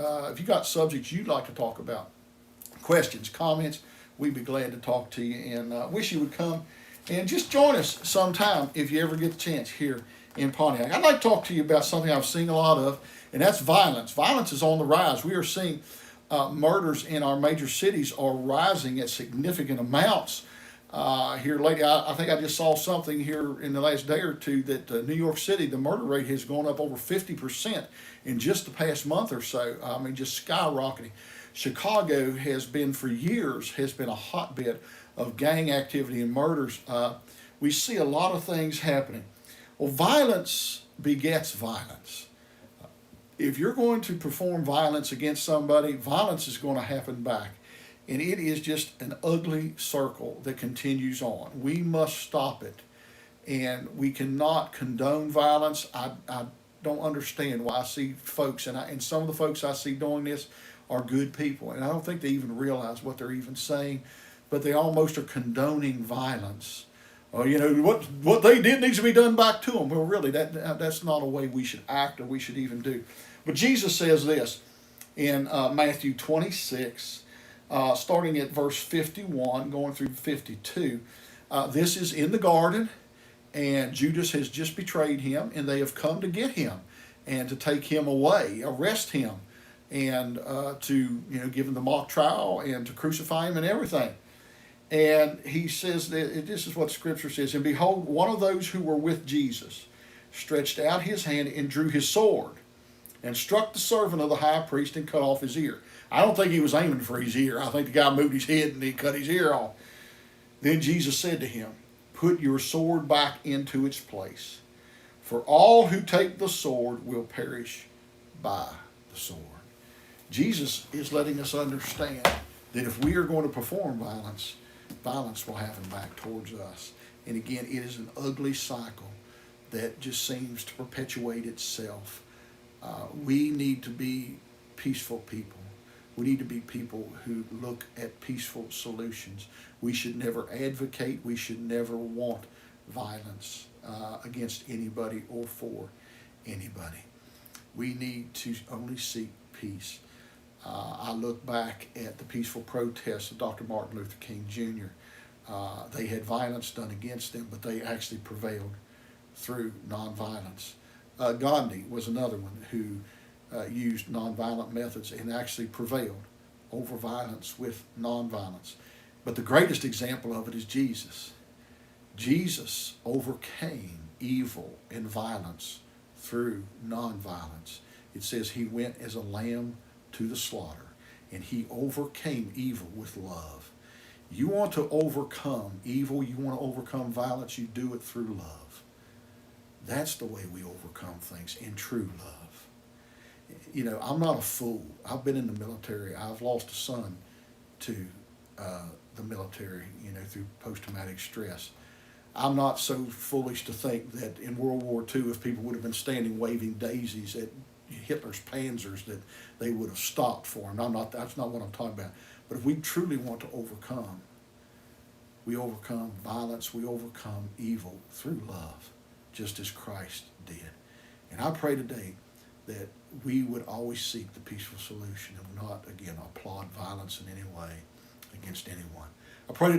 if you got subjects you'd like to talk about, questions, comments, we'd be glad to talk to you, and wish you would come and just join us sometime if you ever get the chance here in Pontiac. I'd like to talk to you about something I've seen a lot of, and that's violence. Violence is on the rise. We are seeing murders in our major cities are rising at significant amounts. Here lately, I think I just saw something here in the last day or two that New York City, the murder rate has gone up over 50% in just the past month or so. I mean, just skyrocketing. Chicago has been for years a hotbed of gang activity and murders. We see a lot of things happening. Well, violence begets violence. If you're going to perform violence against somebody, violence is going to happen back. And it is just an ugly circle that continues on. We must stop it. And we cannot condone violence. I don't understand why I see folks, and some of the folks I see doing this are good people. And I don't think they even realize what they're even saying, but they almost are condoning violence. What they did needs to be done back to them. Well, really, that's not a way we should act or we should even do. But Jesus says this in Matthew 26, starting at verse 51, going through 52. This is in the garden, and Judas has just betrayed him, and they have come to get him and to take him away, arrest him, and to give him the mock trial and to crucify him and everything. And he says that this is what Scripture says. And behold, one of those who were with Jesus stretched out his hand and drew his sword and struck the servant of the high priest and cut off his ear. I don't think he was aiming for his ear. I think the guy moved his head and he cut his ear off. Then Jesus said to him, put your sword back into its place, for all who take the sword will perish by the sword. Jesus is letting us understand that if we are going to perform violence, violence will happen back towards us. And again, it is an ugly cycle that just seems to perpetuate itself. We need to be peaceful people. We need to be people who look at peaceful solutions. We should never advocate. We should never want violence against anybody or for anybody. We need to only seek peace. I look back at the peaceful protests of Dr. Martin Luther King Jr. They had violence done against them, but they actually prevailed through nonviolence. Gandhi was another one who used nonviolent methods and actually prevailed over violence with nonviolence. But the greatest example of it is Jesus. Jesus overcame evil and violence through nonviolence. It says he went as a lamb to the slaughter, and he overcame evil with love. You want to overcome evil, you want to overcome violence, you do it through love. That's the way we overcome things, in true love. I'm not a fool. I've been in the military. I've lost a son to the military, through post-traumatic stress. I'm not so foolish to think that in World War II, if people would have been standing waving daisies at Hitler's panzers, that they would have stopped for him. That's not what I'm talking about. But if we truly want to overcome, we overcome violence, we overcome evil through love, just as Christ did. And I pray today that we would always seek the peaceful solution and not, again, applaud violence in any way against anyone. I pray today